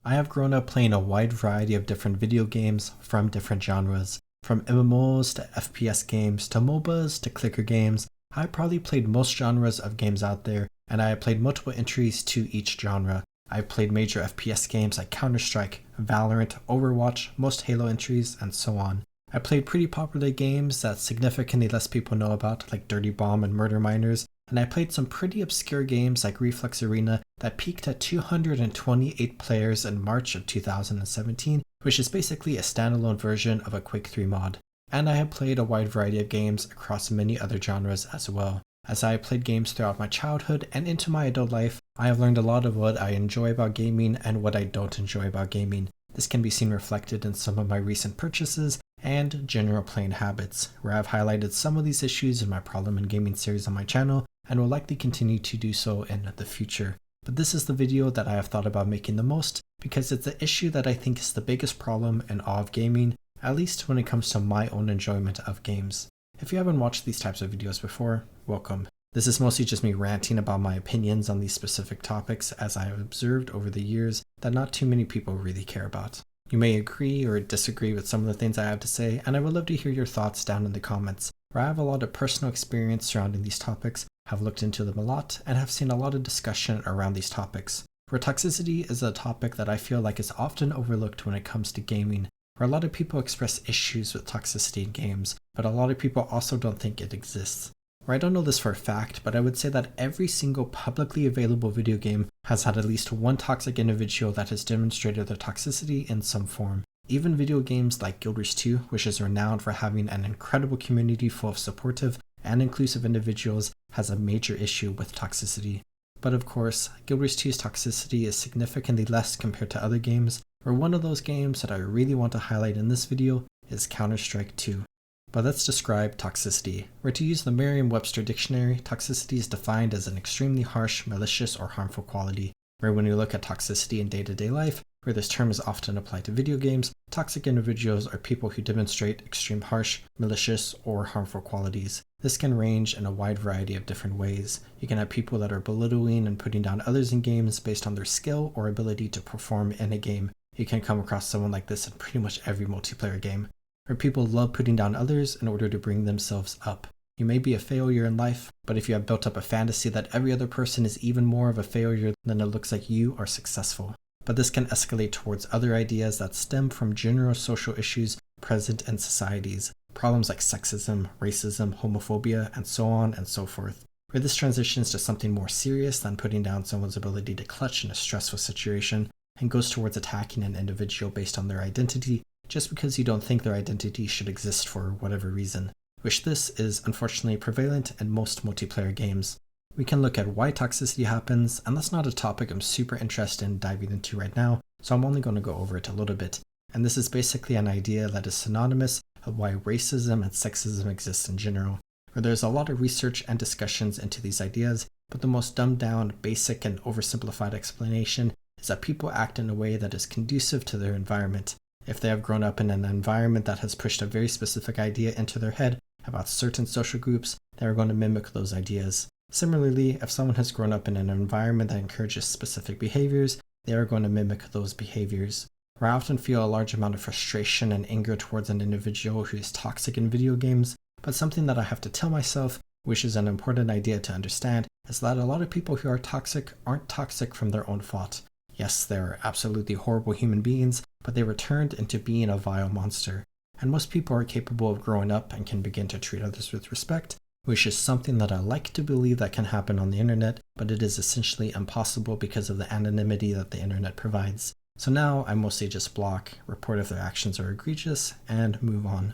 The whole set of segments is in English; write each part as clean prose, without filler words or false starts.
I have grown up playing a wide variety of different video games from different genres. From MMOs to FPS games to MOBAs to clicker games, I probably played most genres of games out there, and I have played multiple entries to each genre. I've played major FPS games like Counter-Strike, Valorant, Overwatch, most Halo entries, and so on. I played pretty popular games that significantly less people know about, like Dirty Bomb and Murder Miners, and I played some pretty obscure games like Reflex Arena that peaked at 228 players in March of 2017, which is basically a standalone version of a Quake 3 mod. And I have played a wide variety of games across many other genres as well. As I have played games throughout my childhood and into my adult life, I have learned a lot of what I enjoy about gaming and what I don't enjoy about gaming. This can be seen reflected in some of my recent purchases and general playing habits, where I've highlighted some of these issues in my Problem in Gaming series on my channel and will likely continue to do so in the future. But this is the video that I have thought about making the most because it's the issue that I think is the biggest problem in all of gaming, at least when it comes to my own enjoyment of games. If you haven't watched these types of videos before, welcome. This is mostly just me ranting about my opinions on these specific topics as I have observed over the years that not too many people really care about. You may agree or disagree with some of the things I have to say, and I would love to hear your thoughts down in the comments, where I have a lot of personal experience surrounding these topics, have looked into them a lot, and have seen a lot of discussion around these topics. Where toxicity is a topic that I feel like is often overlooked when it comes to gaming, where a lot of people express issues with toxicity in games, but a lot of people also don't think it exists. Where I don't know this for a fact, but I would say that every single publicly available video game has had at least one toxic individual that has demonstrated their toxicity in some form. Even video games like Guild Wars 2, which is renowned for having an incredible community full of supportive and inclusive individuals, has a major issue with toxicity. But of course, Guild Wars 2's toxicity is significantly less compared to other games, where one of those games that I really want to highlight in this video is Counter-Strike 2. But let's describe toxicity, where to use the Merriam-Webster dictionary, toxicity is defined as an extremely harsh, malicious, or harmful quality, where when we look at toxicity in day-to-day life, where this term is often applied to video games, toxic individuals are people who demonstrate extreme harsh, malicious, or harmful qualities. This can range in a wide variety of different ways. You can have people that are belittling and putting down others in games based on their skill or ability to perform in a game. You can come across someone like this in pretty much every multiplayer game, where people love putting down others in order to bring themselves up. You may be a failure in life, but if you have built up a fantasy that every other person is even more of a failure, then it looks like you are successful. But this can escalate towards other ideas that stem from general social issues present in societies, problems like sexism, racism, homophobia, and so on and so forth, where this transitions to something more serious than putting down someone's ability to clutch in a stressful situation and goes towards attacking an individual based on their identity just because you don't think their identity should exist for whatever reason, which this is unfortunately prevalent in most multiplayer games. We can look at why toxicity happens, and that's not a topic I'm super interested in diving into right now, so I'm only going to go over it a little bit. And this is basically an idea that is synonymous of why racism and sexism exist in general, where there's a lot of research and discussions into these ideas, but the most dumbed down, basic, and oversimplified explanation is that people act in a way that is conducive to their environment. If they have grown up in an environment that has pushed a very specific idea into their head about certain social groups, they are going to mimic those ideas. Similarly, if someone has grown up in an environment that encourages specific behaviors, they are going to mimic those behaviors. Where I often feel a large amount of frustration and anger towards an individual who is toxic in video games, but something that I have to tell myself, which is an important idea to understand, is that a lot of people who are toxic aren't toxic from their own fault. Yes, they're absolutely horrible human beings, but they were turned into being a vile monster. And most people are capable of growing up and can begin to treat others with respect, which is something that I like to believe that can happen on the internet, but it is essentially impossible because of the anonymity that the internet provides. So now I mostly just block, report if their actions are egregious, and move on.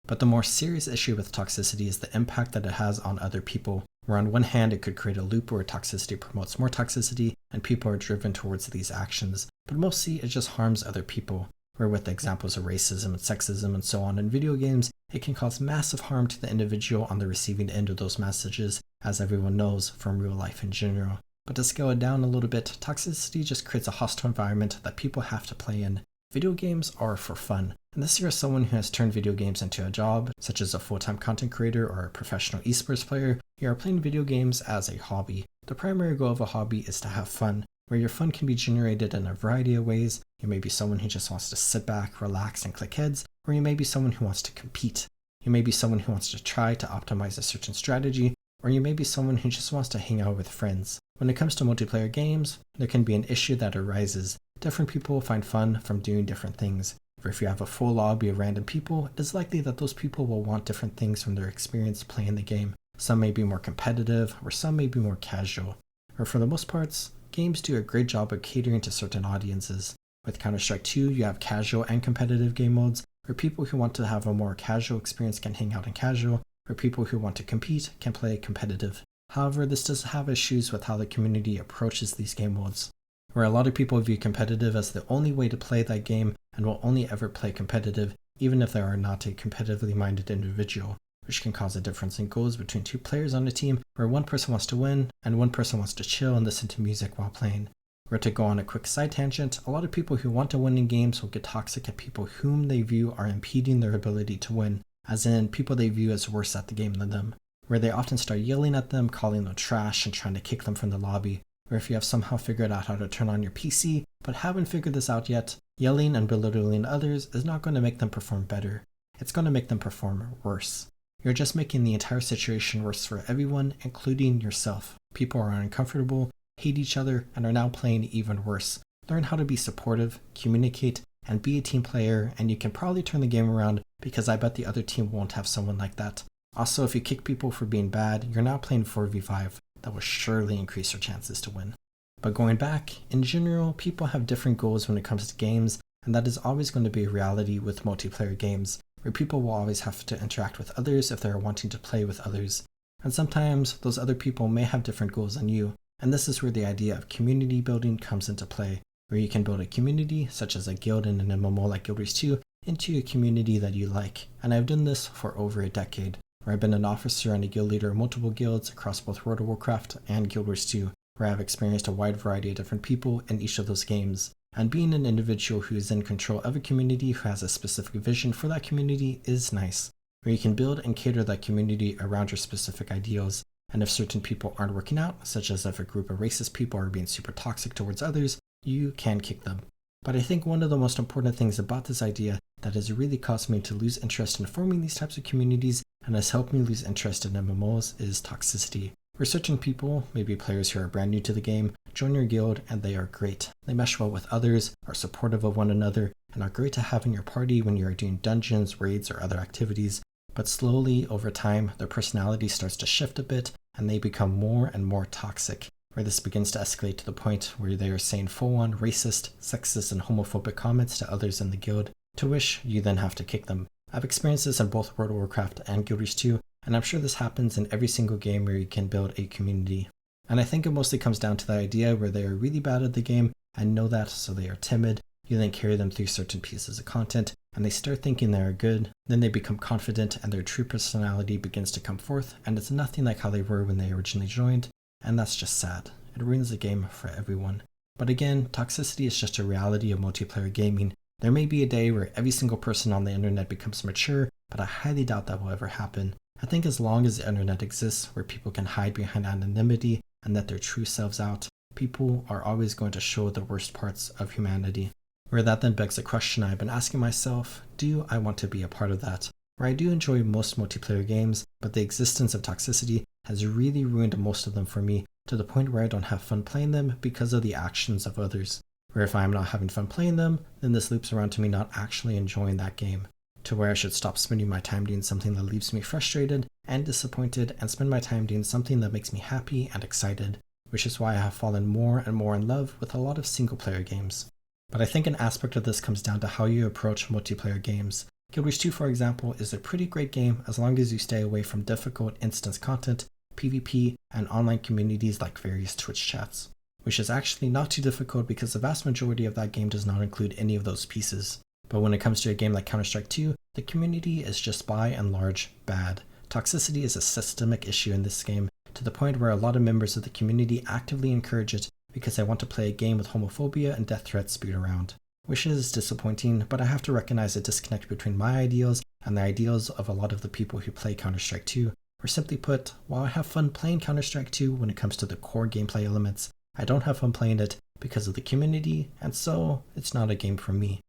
But the more serious issue with toxicity is the impact that it has on other people, where on one hand it could create a loop where toxicity promotes more toxicity and people are driven towards these actions, but mostly it just harms other people, where with examples of racism and sexism and so on in video games, it can cause massive harm to the individual on the receiving end of those messages, as everyone knows from real life in general. But to scale it down a little bit, toxicity just creates a hostile environment that people have to play in. Video games are for fun, Unless you're someone who has turned video games into a job, such as a full-time content creator or a professional esports player, you are playing video games as a hobby. The primary goal of a hobby is to have fun, where your fun can be generated in a variety of ways. You may be someone who just wants to sit back, relax, and click heads, or you may be someone who wants to compete. You may be someone who wants to try to optimize a certain strategy, or you may be someone who just wants to hang out with friends. When it comes to multiplayer games, there can be an issue that arises. Different people find fun from doing different things. Or if you have a full lobby of random people, it is likely that those people will want different things from their experience playing the game. Some may be more competitive, or some may be more casual. Or for the most parts, games do a great job of catering to certain audiences. With Counter-Strike 2, you have casual and competitive game modes, where people who want to have a more casual experience can hang out in casual, or people who want to compete can play competitive. However, this does have issues with how the community approaches these game modes, where a lot of people view competitive as the only way to play that game and will only ever play competitive, even if they are not a competitively minded individual, which can cause a difference in goals between two players on a team where one person wants to win and one person wants to chill and listen to music while playing. Or to go on a quick side tangent, a lot of people who want to win in games will get toxic at people whom they view are impeding their ability to win, as in people they view as worse at the game than them, where they often start yelling at them, calling them trash, and trying to kick them from the lobby. Or if you have somehow figured out how to turn on your PC, but haven't figured this out yet, yelling and belittling others is not going to make them perform better. It's going to make them perform worse. You're just making the entire situation worse for everyone, including yourself. People are uncomfortable, hate each other, and are now playing even worse. Learn how to be supportive, communicate, and be a team player, and you can probably turn the game around, because I bet the other team won't have someone like that. Also, if you kick people for being bad, you're now playing 4v5. That will surely increase your chances to win. But going back, in general, people have different goals when it comes to games, and that is always going to be a reality with multiplayer games, where people will always have to interact with others if they are wanting to play with others. And sometimes, those other people may have different goals than you, and this is where the idea of community building comes into play, where you can build a community, such as a guild in an MMO like Guild Wars 2, into a community that you like. And I've done this for over a decade, where I've been an officer and a guild leader of multiple guilds across both World of Warcraft and Guild Wars 2, where I've experienced a wide variety of different people in each of those games. And being an individual who is in control of a community who has a specific vision for that community is nice, where you can build and cater that community around your specific ideals. And if certain people aren't working out, such as if a group of racist people are being super toxic towards others, you can kick them. But I think one of the most important things about this idea that has really caused me to lose interest in forming these types of communities and has helped me lose interest in MMOs is toxicity. Where certain people, maybe players who are brand new to the game, join your guild and they are great. They mesh well with others, are supportive of one another, and are great to have in your party when you are doing dungeons, raids, or other activities. But slowly, over time, their personality starts to shift a bit and they become more and more toxic, where this begins to escalate to the point where they are saying full-on racist, sexist, and homophobic comments to others in the guild, to which you then have to kick them. I've experienced this in both World of Warcraft and Guild Wars 2, and I'm sure this happens in every single game where you can build a community. And I think it mostly comes down to the idea where they are really bad at the game and know that, so they are timid. You then carry them through certain pieces of content, and they start thinking they are good. Then they become confident, and their true personality begins to come forth, and it's nothing like how they were when they originally joined, and that's just sad. It ruins the game for everyone. But again, toxicity is just a reality of multiplayer gaming. There may be a day where every single person on the internet becomes mature, but I highly doubt that will ever happen. I think as long as the internet exists, where people can hide behind anonymity and let their true selves out, people are always going to show the worst parts of humanity. Where that then begs a question I've been asking myself, do I want to be a part of that? Where I do enjoy most multiplayer games, but the existence of toxicity has really ruined most of them for me, to the point where I don't have fun playing them because of the actions of others. Where if I'm not having fun playing them, then this loops around to me not actually enjoying that game, to where I should stop spending my time doing something that leaves me frustrated and disappointed and spend my time doing something that makes me happy and excited, which is why I have fallen more and more in love with a lot of single player games. But I think an aspect of this comes down to how you approach multiplayer games. Guild Wars 2, for example, is a pretty great game as long as you stay away from difficult instance content, PvP, and online communities like various Twitch chats, which is actually not too difficult because the vast majority of that game does not include any of those pieces. But when it comes to a game like Counter-Strike 2, the community is just by and large bad. Toxicity is a systemic issue in this game, to the point where a lot of members of the community actively encourage it because they want to play a game with homophobia and death threats spewed around. Which is disappointing, but I have to recognize a disconnect between my ideals and the ideals of a lot of the people who play Counter-Strike 2, or simply put, while I have fun playing Counter-Strike 2 when it comes to the core gameplay elements, I don't have fun playing it because of the community, and so it's not a game for me.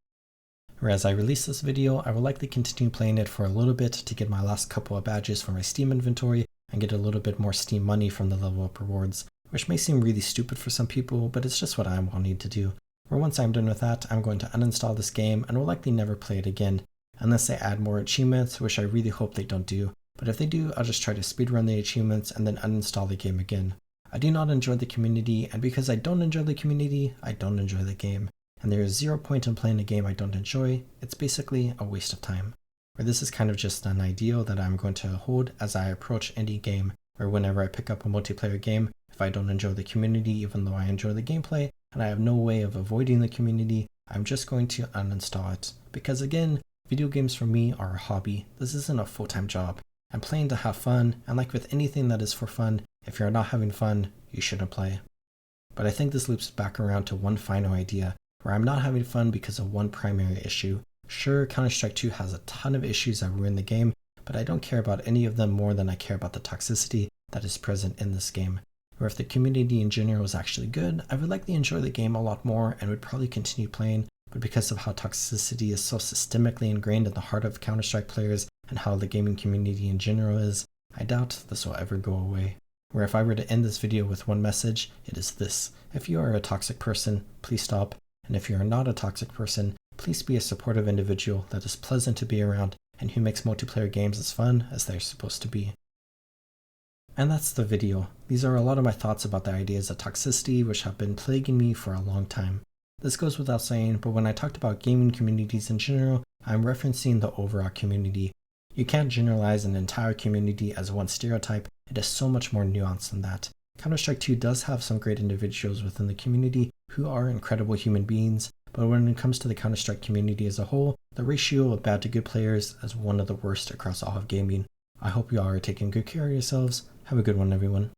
Whereas I release this video, I will likely continue playing it for a little bit to get my last couple of badges for my Steam inventory and get a little bit more Steam money from the level up rewards, which may seem really stupid for some people, but it's just what I'm wanting to do. Where once I'm done with that, I'm going to uninstall this game and will likely never play it again, unless they add more achievements, which I really hope they don't do. But if they do, I'll just try to speedrun the achievements and then uninstall the game again. I do not enjoy the community, and because I don't enjoy the community, I don't enjoy the game. And there is zero point in playing a game I don't enjoy. It's basically a waste of time. Where this is kind of just an ideal that I'm going to hold as I approach any game, where whenever I pick up a multiplayer game, if I don't enjoy the community even though I enjoy the gameplay, and I have no way of avoiding the community, I'm just going to uninstall it. Because again, video games for me are a hobby. This isn't a full-time job. I'm playing to have fun, and like with anything that is for fun, if you're not having fun, you shouldn't play. But I think this loops back around to one final idea, where I'm not having fun because of one primary issue. Sure, Counter-Strike 2 has a ton of issues that ruin the game, but I don't care about any of them more than I care about the toxicity that is present in this game. Where if the community in general was actually good, I would likely enjoy the game a lot more and would probably continue playing, but because of how toxicity is so systemically ingrained in the heart of Counter-Strike players and how the gaming community in general is, I doubt this will ever go away. Where if I were to end this video with one message, it is this: if you are a toxic person, please stop, and if you are not a toxic person, please be a supportive individual that is pleasant to be around and who makes multiplayer games as fun as they're supposed to be. And that's the video. These are a lot of my thoughts about the ideas of toxicity which have been plaguing me for a long time. This goes without saying, but when I talked about gaming communities in general, I'm referencing the overall community. You can't generalize an entire community as one stereotype. It is so much more nuanced than that. Counter-Strike 2 does have some great individuals within the community who are incredible human beings, but when it comes to the Counter-Strike community as a whole, the ratio of bad to good players is one of the worst across all of gaming. I hope you all are taking good care of yourselves. Have a good one, everyone.